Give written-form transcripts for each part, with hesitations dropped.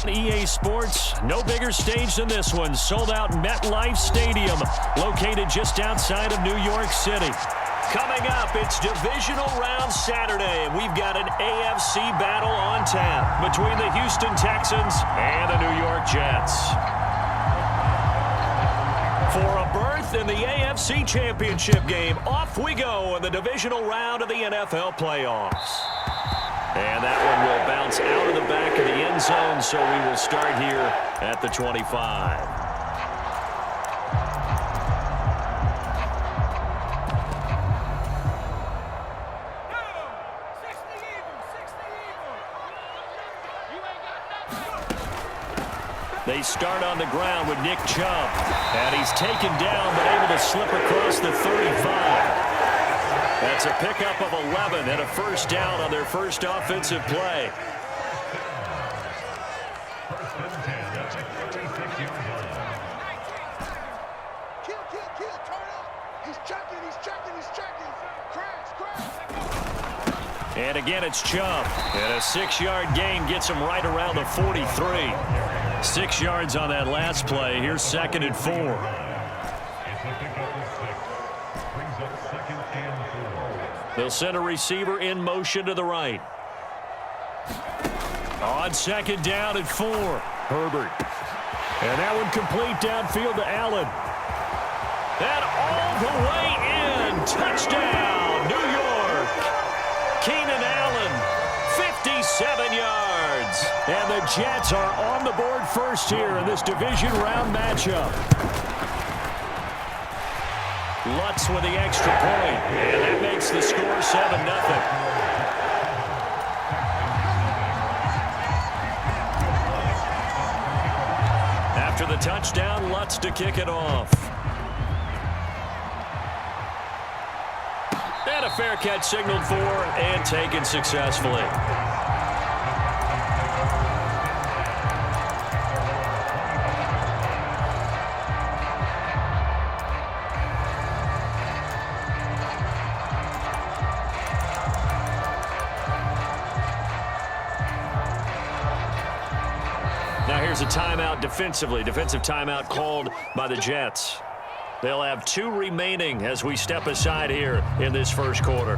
EA Sports, no bigger stage than this one. Sold out MetLife Stadium, located just outside of New York City. Coming up, it's Divisional Round Saturday, and we've got an AFC battle on tap between the Houston Texans and the New York Jets. For a berth in the AFC Championship game, off we go in the Divisional Round of the NFL playoffs. And that one will bounce out of the back of the end zone, so we will start here at the 25. They start on the ground with Nick Chubb. And he's taken down but able to slip across the 35. That's a pickup of 11 and a first down on their first offensive play. And again, it's Chubb. And a 6-yard gain gets him right around the 43. 6 yards on that last play. Here's 2nd and 4. They'll send a receiver in motion to the right. On 2nd down and 4. Herbert. And that one complete downfield to Allen. And all the way in. Touchdown, New York. Keenan Allen, 57 yards. And the Jets are on the board first here in this division round matchup. Lutz with the extra point. And that makes the score 7-0. After the touchdown, Lutz to kick it off. And a fair catch signaled for and taken successfully. Now here's a timeout defensively. Defensive timeout called by the Jets. They'll have 2 remaining as we step aside here in this first quarter.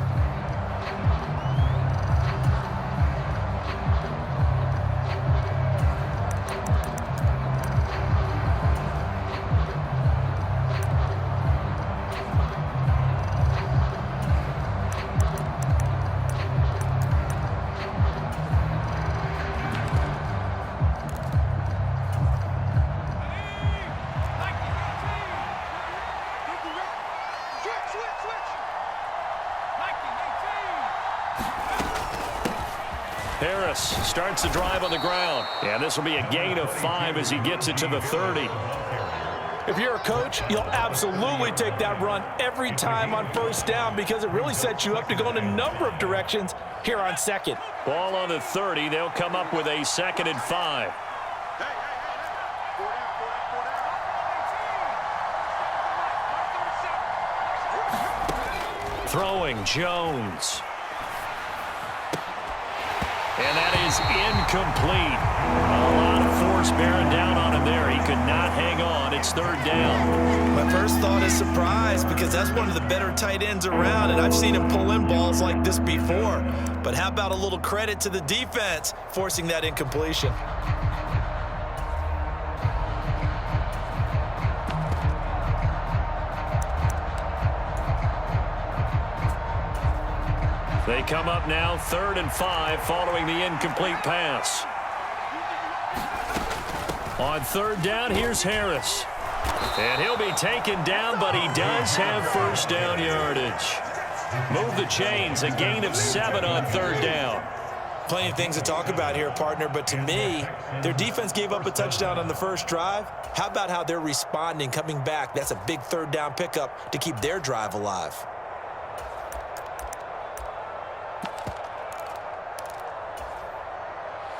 Harris starts the drive on the ground. And this will be a gain of 5 as he gets it to the 30. If you're a coach, you'll absolutely take that run every time on first down because it really sets you up to go in a number of directions here on second. Ball on the 30. They'll come up with a 2nd and 5. Throwing Jones. And that is incomplete. A lot of force bearing down on him there. He could not hang on. It's 3rd down. My first thought is surprise because that's one of the better tight ends around, and I've seen him pull in balls like this before. But how about a little credit to the defense forcing that incompletion? They come up now 3rd and 5 following the incomplete pass. On 3rd down, here's Harris. And he'll be taken down, but he does have first down yardage. Move the chains, a gain of 7 on 3rd down. Plenty of things to talk about here, partner, but to me, their defense gave up a touchdown on the first drive. How about how they're responding, coming back? That's a big 3rd down pickup to keep their drive alive.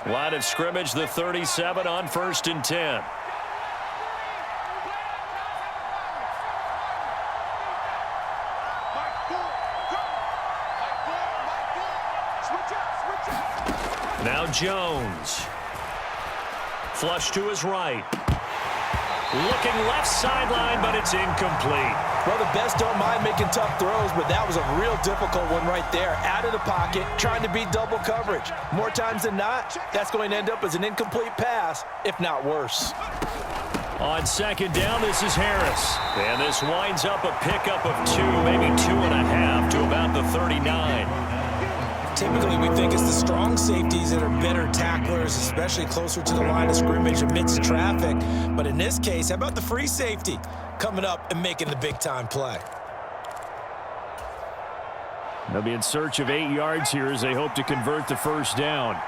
Line of scrimmage, the 37 on 1st and 10. Now Jones. Flush to his right. Looking left sideline, but it's incomplete. Well, the best don't mind making tough throws, but that was a real difficult one right there. Out of the pocket, trying to beat double coverage. More times than not, that's going to end up as an incomplete pass, if not worse. On second down, this is Harris. And this winds up a pickup of 2, maybe 2.5 to about the 39. Typically, we think it's the strong safeties that are better tacklers, especially closer to the line of scrimmage amidst traffic. But in this case, how about the free safety coming up and making the big-time play? They'll be in search of 8 yards here as they hope to convert the first down.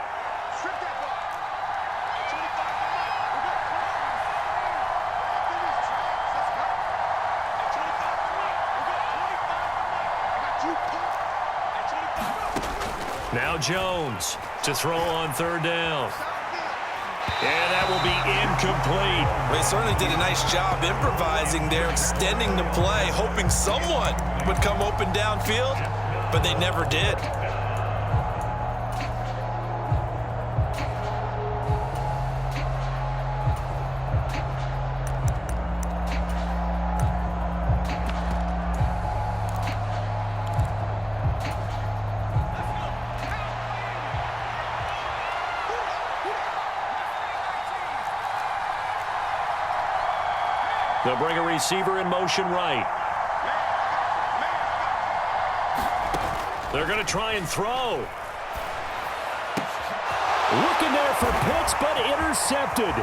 Now Jones to throw on third down. And that will be incomplete. They certainly did a nice job improvising there, extending the play, hoping someone would come open downfield, but they never did. They'll bring a receiver in motion right. They're going to try and throw. Looking there for Pitts, but intercepted.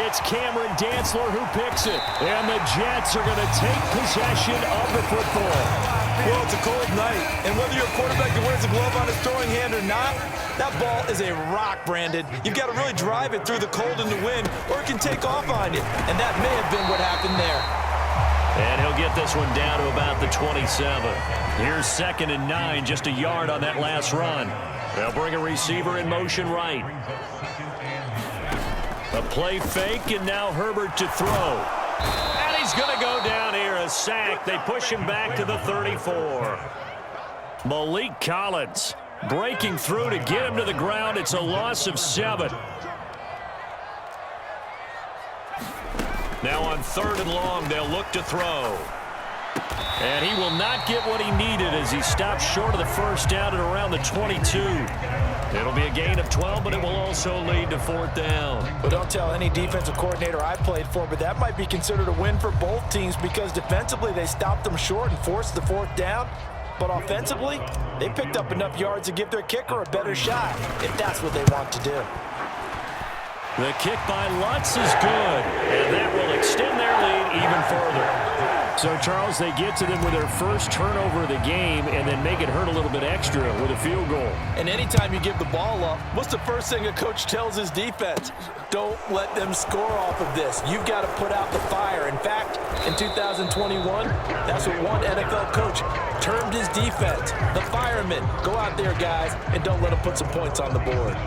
It's Cameron Dantzler who picks it. And the Jets are going to take possession of the football. Well, it's a cold night, and whether you're a quarterback that wears a glove on his throwing hand or not, that ball is a rock, Brandon. You've got to really drive it through the cold and the wind, or it can take off on you. And that may have been what happened there. And he'll get this one down to about the 27. Here's 2nd and 9, just a yard on that last run. They'll bring a receiver in motion right. A play fake, and now Herbert to throw. And he's going to go down here, a sack. They push him back to the 34. Malik Collins breaking through to get him to the ground. It's a loss of 7. Now on 3rd and long, they'll look to throw. And he will not get what he needed as he stops short of the first down at around the 22. It'll be a gain of 12, but it will also lead to 4th down. Well, don't tell any defensive coordinator I played for, but that might be considered a win for both teams because defensively they stopped them short and forced the 4th down. But offensively, they picked up enough yards to give their kicker a better shot, if that's what they want to do. The kick by Lutz is good, and that will extend their lead even further. So, Charles, they get to them with their first turnover of the game and then make it hurt a little bit extra with a field goal. And anytime you give the ball up, what's the first thing a coach tells his defense? Don't let them score off of this. You've got to put out the fire. In fact, in 2021, that's what one NFL coach termed his defense. The firemen. Go out there, guys, and don't let them put some points on the board.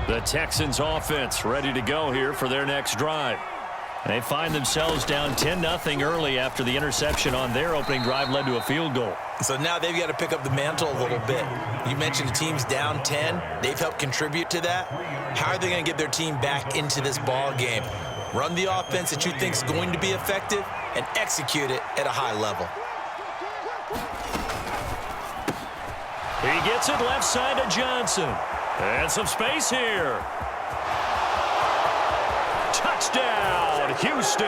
The Texans offense ready to go here for their next drive. They find themselves down 10-0 early after the interception on their opening drive led to a field goal. So now they've got to pick up the mantle a little bit. You mentioned the team's down 10. They've helped contribute to that. How are they going to get their team back into this ball game? Run the offense that you think is going to be effective and execute it at a high level. He gets it left side to Johnson. And some space here. Touchdown, Houston.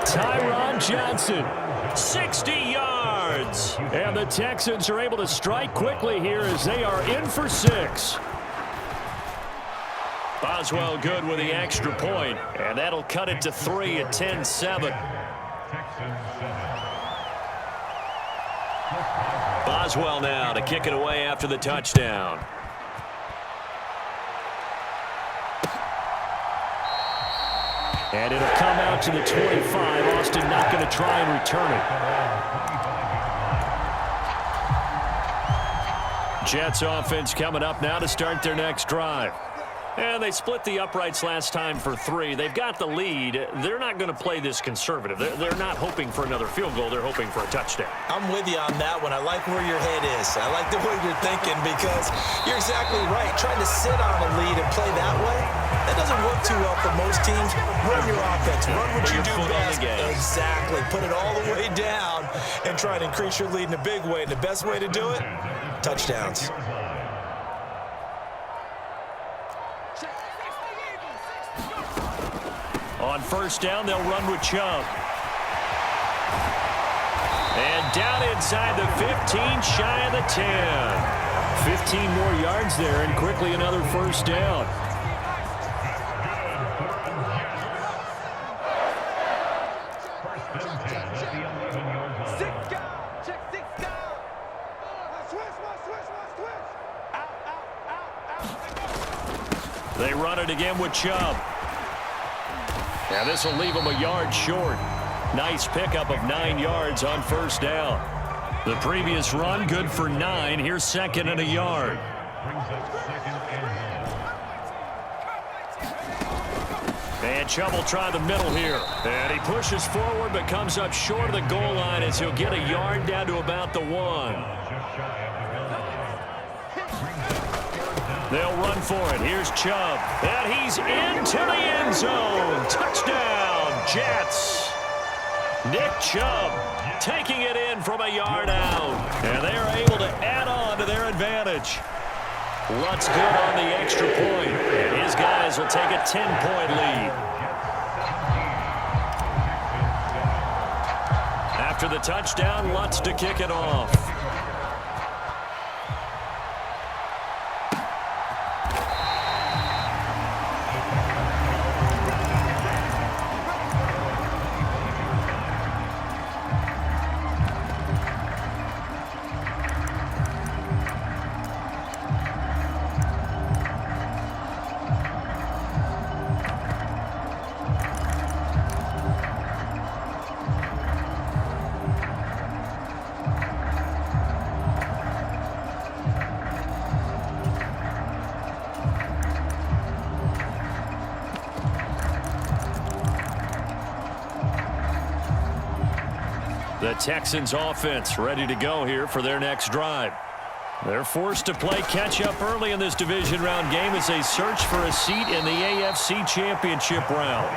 Tyron Johnson, 60 yards. And the Texans are able to strike quickly here as they are in for 6. Boswell good with the extra point, and that'll cut it to 3 at 10-7. Boswell now to kick it away after the touchdown. And it'll come out to the 25. Austin not going to try and return it. Jets offense coming up now to start their next drive. And they split the uprights last time for 3. They've got the lead. They're not going to play this conservative. They're not hoping for another field goal. They're hoping for a touchdown. I'm with you on that one. I like where your head is. I like the way you're thinking because you're exactly right. Trying to sit on a lead and play that way, that doesn't work too well for most teams. Run your offense. Run what you do best. Exactly. Put it all the way down and try to increase your lead in a big way. And the best way to do it, touchdowns. On first down, they'll run with Chubb. And down inside the 15, shy of the 10. 15 more yards there, and quickly another first down. They run it again with Chubb. Now this will leave them a yard short. Nice pickup of 9 yards on first down. The previous run, good for 9. Here's second and a yard. And Chubb will try the middle here. And he pushes forward but comes up short of the goal line as he'll get a yard down to about the 1. They'll run for it. Here's Chubb. And he's into the end zone. Touchdown, Jets. Nick Chubb taking it in from a yard out. And they are able to add on to their advantage. Lutz good on the extra point. And his guys will take a 10-point lead. After the touchdown, Lutz to kick it off. The Texans offense ready to go here for their next drive. They're forced to play catch-up early in this division round game as they search for a seat in the AFC Championship round.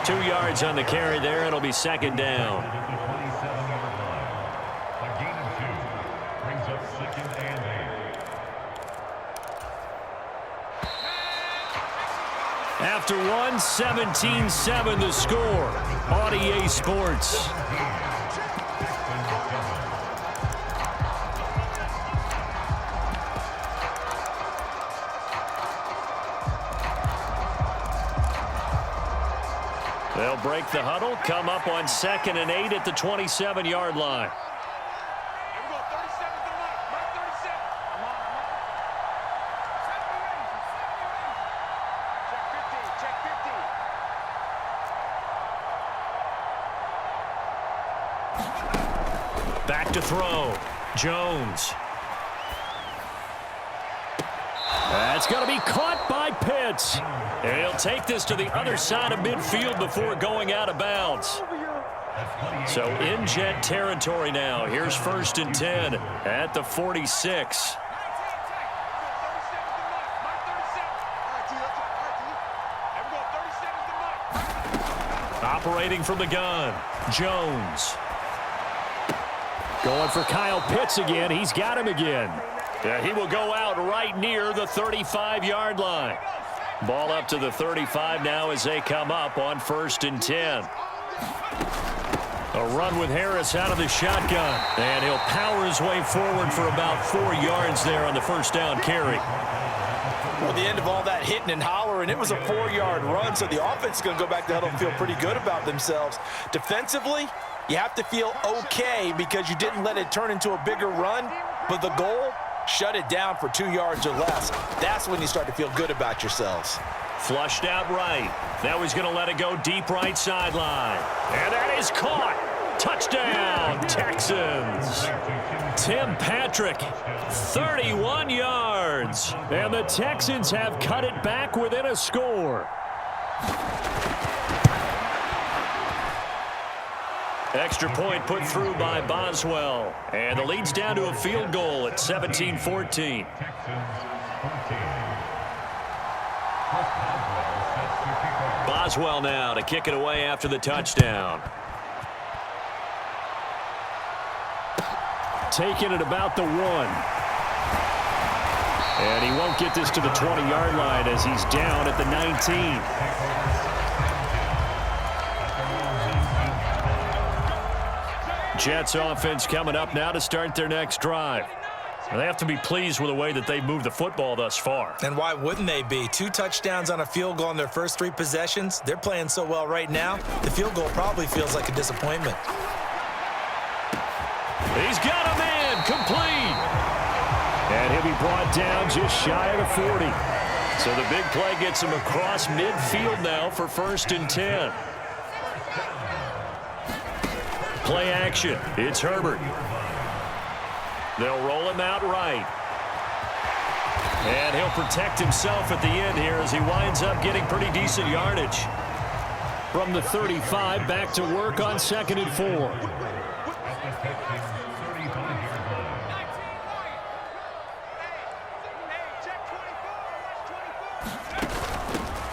2 yards on the carry there. It'll be second down. After one, 17-7 the score on EA Sports. They'll break the huddle, come up on 2nd and 8 at the 27-yard line. Back to throw. Jones. That's going to be caught by Pitts. And he'll take this to the other side of midfield before going out of bounds. So in Jet territory now. Here's 1st and 10 at the 46. Operating from the gun. Jones. Going for Kyle Pitts again. He's got him again. Yeah, he will go out right near the 35-yard line. Ball up to the 35 now as they come up on 1st and 10. A run with Harris out of the shotgun. And he'll power his way forward for about 4 yards there on the first down carry. Well, the end of all that hitting and hollering, it was a 4-yard run, so the offense is going to go back to huddle and feel pretty good about themselves. Defensively, you have to feel okay because you didn't let it turn into a bigger run, but the goal, shut it down for 2 yards or less. That's when you start to feel good about yourselves. Flushed out right. Now he's going to let it go deep right sideline. And that is caught. Touchdown, touchdown, Texans. Tim Patrick, 31 yards. And the Texans have cut it back within a score. Extra point put through by Boswell. And the lead's down to a field goal at 17-14. Boswell now to kick it away after the touchdown. Taking it about the 1. And he won't get this to the 20-yard line as he's down at the 19. Jets offense coming up now to start their next drive. And they have to be pleased with the way that they've moved the football thus far. And why wouldn't they be? 2 touchdowns on a field goal in their first 3 possessions. They're playing so well right now, the field goal probably feels like a disappointment. He's got a man complete. And he'll be brought down just shy of the 40. So the big play gets him across midfield now for 1st and 10. Play action. It's Herbert. They'll roll him out right. And he'll protect himself at the end here as he winds up getting pretty decent yardage. From the 35, back to work on 2nd and 4.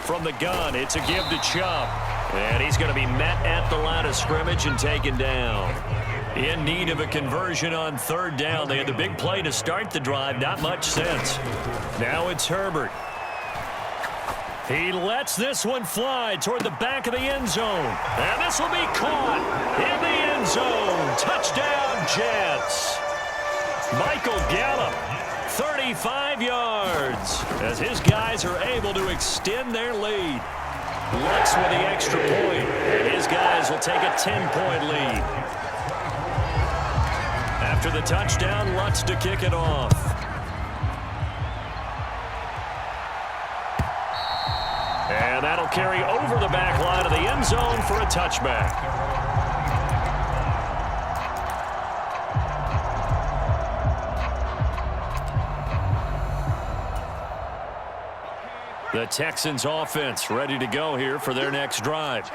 From the gun, it's a give to Chubb. And he's going to be met at the line of scrimmage and taken down. In need of a conversion on 3rd down. They had the big play to start the drive. Not much sense. Now it's Herbert. He lets this one fly toward the back of the end zone. And this will be caught in the end zone. Touchdown, Jets. Michael Gallup, 35 yards, as his guys are able to extend their lead. Lutz with the extra point, and his guys will take a 10-point lead. After the touchdown, Lutz to kick it off. And that'll carry over the back line of the end zone for a touchback. The Texans offense ready to go here for their next drive.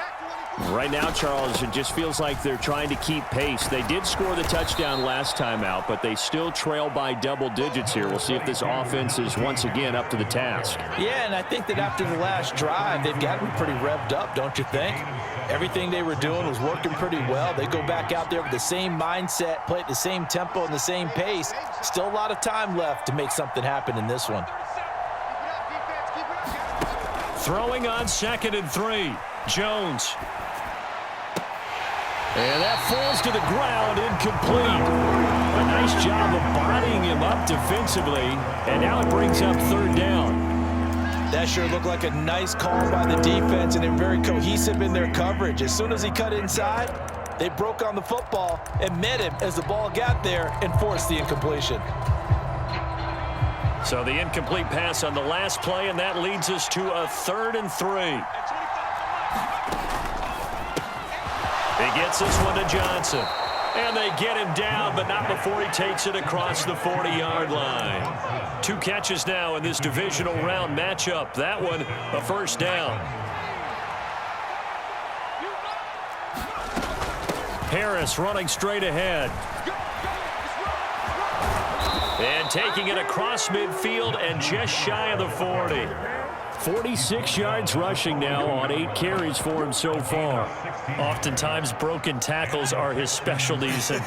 Right now, Charles, it just feels like they're trying to keep pace. They did score the touchdown last time out, but they still trail by double digits here. We'll see if this offense is once again up to the task. Yeah, and I think that after the last drive, they've got to be pretty revved up, don't you think? Everything they were doing was working pretty well. They go back out there with the same mindset, play at the same tempo and the same pace. Still a lot of time left to make something happen in this one. Throwing on 2nd and 3. Jones. And that falls to the ground, incomplete. A nice job of bodying him up defensively, and now it brings up 3rd down. That sure looked like a nice call by the defense, and they're very cohesive in their coverage. As soon as he cut inside, they broke on the football and met him as the ball got there and forced the incompletion. So the incomplete pass on the last play, and that leads us to a 3rd and 3. He gets this one to Johnson. And they get him down, but not before he takes it across the 40-yard line. 2 catches now in this divisional round matchup. That one, a 1st down. Harris running straight ahead. And taking it across midfield and just shy of the 40. 46 yards rushing now on 8 carries for him so far. Oftentimes broken tackles are his specialties, and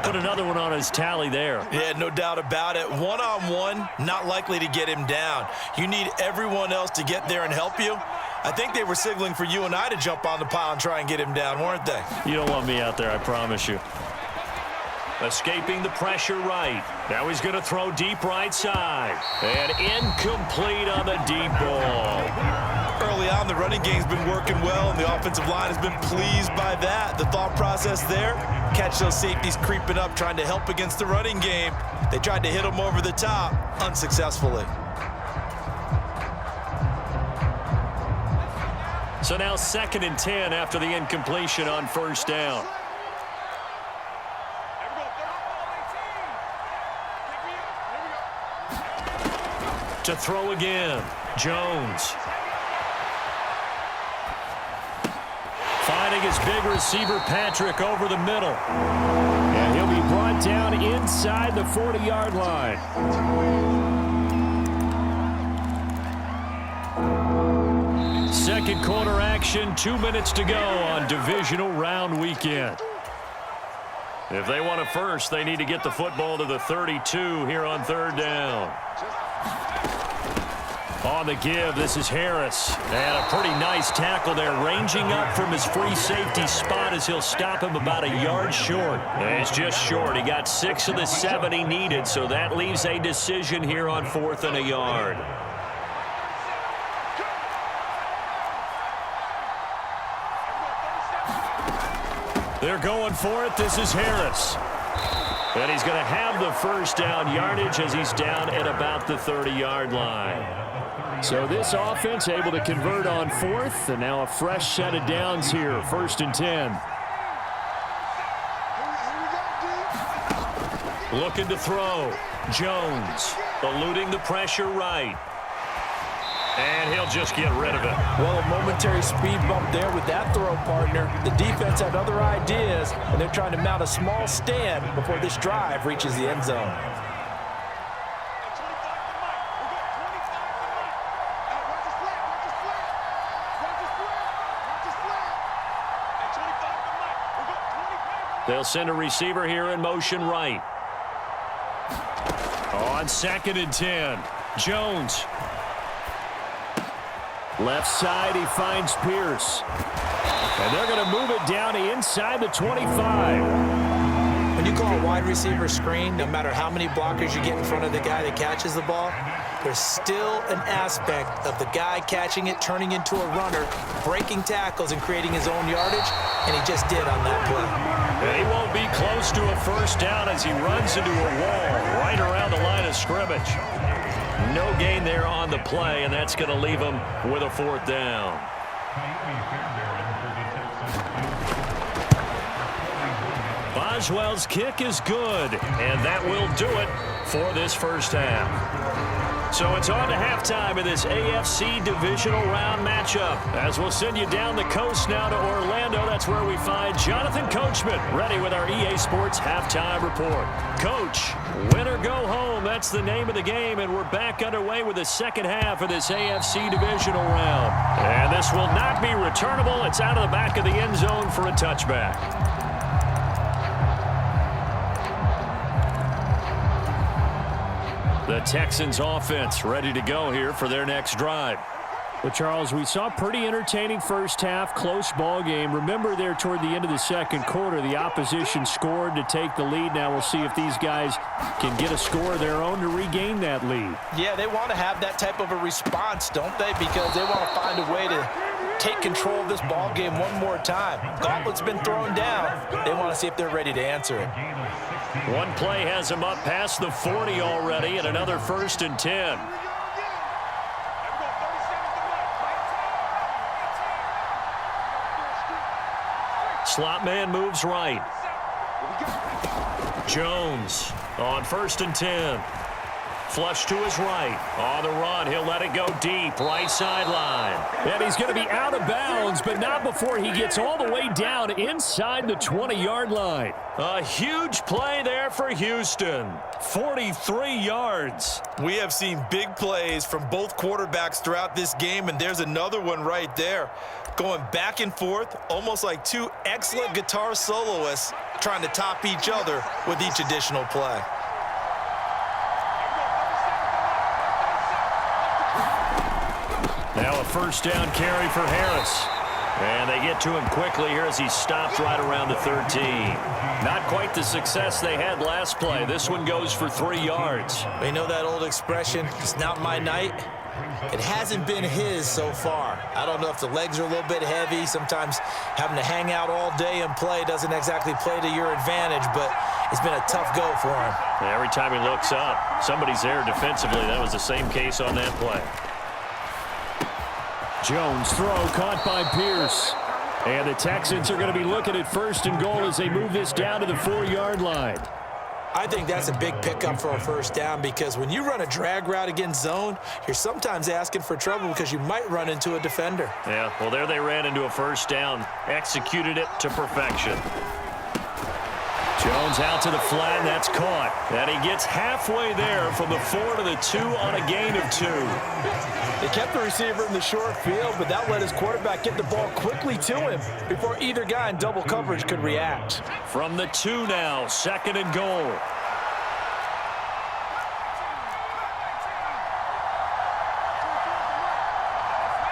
put another one on his tally there. Yeah, no doubt about it. One-on-one, not likely to get him down. You need everyone else to get there and help you. I think they were signaling for you and I to jump on the pile and try and get him down, weren't they? You don't want me out there, I promise you. Escaping the pressure right. Now he's going to throw deep right side. And incomplete on the deep ball. Early on, the running game's been working well, and the offensive line has been pleased by that. The thought process there, catch those safeties creeping up, trying to help against the running game. They tried to hit them over the top, unsuccessfully. So now 2nd and 10 after the incompletion on 1st down. To throw again, Jones. Finding his big receiver, Patrick, over the middle. And he'll be brought down inside the 40-yard line. Second quarter action, 2 minutes to go on divisional round weekend. If they want a first, they need to get the football to the 32 here on third down. On the give, this is Harris. And a pretty nice tackle there, ranging up from his free safety spot as he'll stop him about a yard short. And it's just short. He got 6 of the 7 he needed, so that leaves a decision here on 4th and a yard. They're going for it. This is Harris. And he's going to have the first down yardage as he's down at about the 30-yard line. So this offense able to convert on 4th, and now a fresh set of downs here, 1st and 10. Looking to throw. Jones eluding the pressure right. And he'll just get rid of it. Well, a momentary speed bump there with that throw, partner. The defense had other ideas, and they're trying to mount a small stand before this drive reaches the end zone. They'll send a receiver here in motion right. On 2nd and 10, Jones. Left side, he finds Pierce. And they're going to move it down inside the 25. When you call a wide receiver screen, no matter how many blockers you get in front of the guy that catches the ball, there's still an aspect of the guy catching it, turning into a runner, breaking tackles and creating his own yardage, and he just did on that play. And he won't be close to a first down as he runs into a wall right around the line of scrimmage. No gain there on the play, and that's going to leave him with a 4th down. Boswell's kick is good, and that will do it for this first half. So it's on to halftime in this AFC divisional round matchup. As we'll send you down the coast now to Orlando, that's where we find Jonathan Coachman ready with our EA Sports halftime report. Coach, win or go home, that's the name of the game, and we're back underway with the second half of this AFC divisional round. And this will not be returnable. It's out of the back of the end zone for a touchback. The Texans offense ready to go here for their next drive. Well, Charles, we saw a pretty entertaining first half, close ball game. Remember there toward the end of the second quarter, the opposition scored to take the lead. Now we'll see if these guys can get a score of their own to regain that lead. Yeah, they want to have that type of a response, don't they? Because they want to find a way to take control of this ball game one more time. Gauntlet's been thrown down. They want to see if they're ready to answer it. One play has him up past the 40 already, and another 1st and 10. Slot man moves right. Jones on 1st and 10. Flush to his right. On the run, he'll let it go deep, right sideline. And he's going to be out of bounds, but not before he gets all the way down inside the 20-yard line. A huge play there for Houston. 43 yards. We have seen big plays from both quarterbacks throughout this game, and there's another one right there. Going back and forth, almost like two excellent guitar soloists trying to top each other with each additional play. Now a first down carry for Harris. And they get to him quickly here as he stopped right around the 13. Not quite the success they had last play. This one goes for 3 yards. You know that old expression, it's not my night? It hasn't been his so far. I don't know if the legs are a little bit heavy. Sometimes having to hang out all day and play doesn't exactly play to your advantage, but it's been a tough go for him. Every time he looks up, somebody's there defensively. That was the same case on that play. Jones throw caught by Pierce. And the Texans are going to be looking at 1st and goal as they move this down to the 4-yard line. I think that's a big pickup for a first down because when you run a drag route against zone, you're sometimes asking for trouble because you might run into a defender. Yeah, well, there they ran into a first down, executed it to perfection. Jones out to the flat, and that's caught. And he gets halfway there from the 4 to the 2 on a gain of 2. They kept the receiver in the short field, but that let his quarterback get the ball quickly to him before either guy in double coverage could react. From the 2 now, 2nd and goal.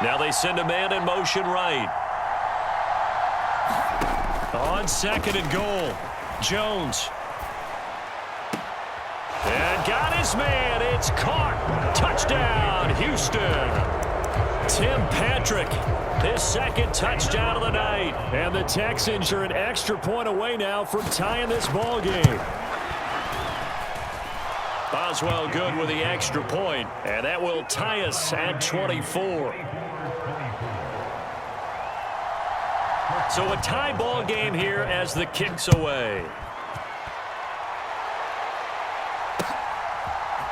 Now they send a man in motion right. On 2nd and goal. Jones. And got his man. It's caught. Touchdown, Houston. Tim Patrick, his 2nd touchdown of the night. And the Texans are an extra point away now from tying this ball game. Boswell good with the extra point, and that will tie us at 24. So a tie ball game here as the kick's away.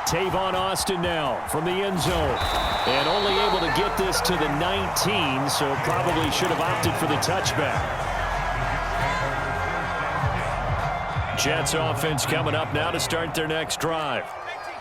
Tavon Austin now from the end zone. And only able to get this to the 19, so probably should have opted for the touchback. Jets offense coming up now to start their next drive.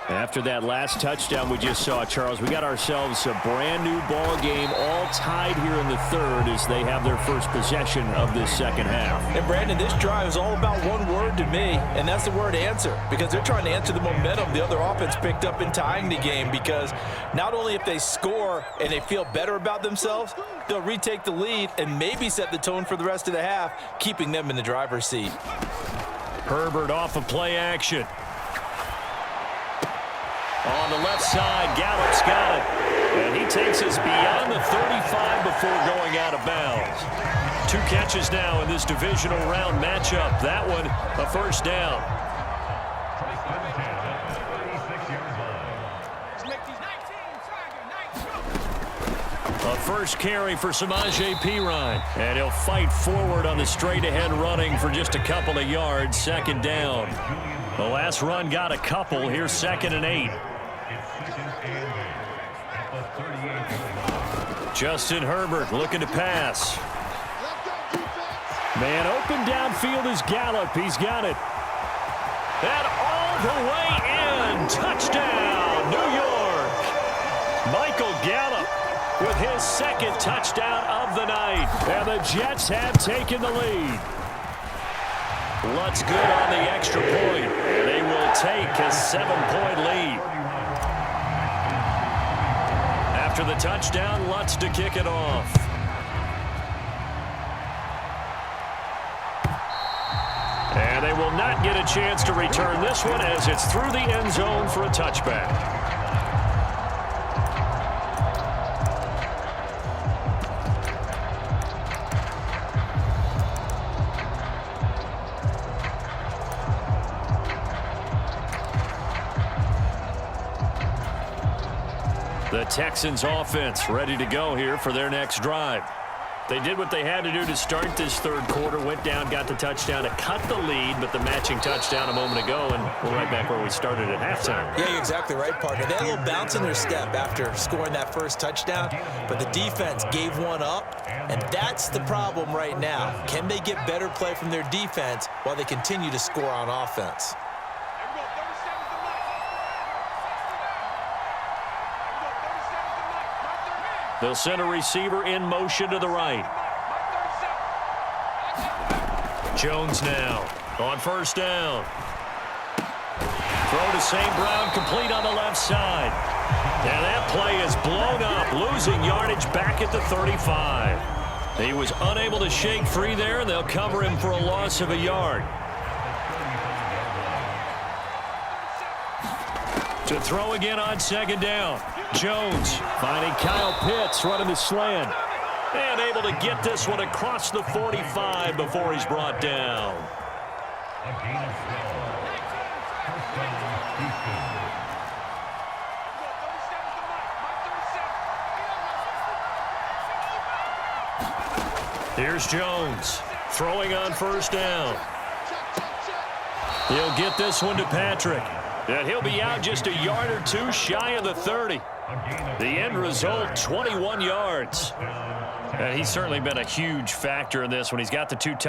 After that last touchdown we just saw, Charles, we got ourselves a brand new ball game, all tied here in the 3rd as they have their first possession of this 2nd half. And Brandon, this drive is all about one word to me, and that's the word answer, because they're trying to answer the momentum the other offense picked up in tying the game, because not only if they score and they feel better about themselves, they'll retake the lead and maybe set the tone for the rest of the half, keeping them in the driver's seat. Herbert off of play action. On the left side, Gallup's got it. And he takes us beyond the 35 before going out of bounds. 2 catches now in this divisional round matchup. That one, a first down. A first carry for Samaje Perine. And he'll fight forward on the straight-ahead running for just a couple of yards. 2nd down. The last run got a couple. Here's 2nd and 8. Justin Herbert looking to pass. Man open downfield is Gallup. He's got it. And all the way in. Touchdown, New York. Michael Gallup with his 2nd touchdown of the night. And the Jets have taken the lead. Lutz good on the extra point. And they will take a 7-point lead. After the touchdown, Lutz to kick it off. And they will not get a chance to return this one as it's through the end zone for a touchback. The Texans offense ready to go here for their next drive. They did what they had to do to start this 3rd quarter, went down, got the touchdown to cut the lead, but the matching touchdown a moment ago, and we're right back where we started at halftime. Yeah, you're exactly right, partner. They had a little bounce in their step after scoring that first touchdown, but the defense gave one up, and that's the problem right now. Can they get better play from their defense while they continue to score on offense? They'll send a receiver in motion to the right. Jones now on 1st down. Throw to St. Brown, complete on the left side. And that play is blown up, losing yardage back at the 35. He was unable to shake free there, and they'll cover him for a loss of a yard. To throw again on 2nd down. Jones finding Kyle Pitts running the slant. And able to get this one across the 45 before he's brought down. Here's Jones throwing on 1st down. He'll get this one to Patrick. And he'll be out just a yard or two shy of the 30. The end result, 21 yards. And he's certainly been a huge factor in this when he's got the 2 touchdowns.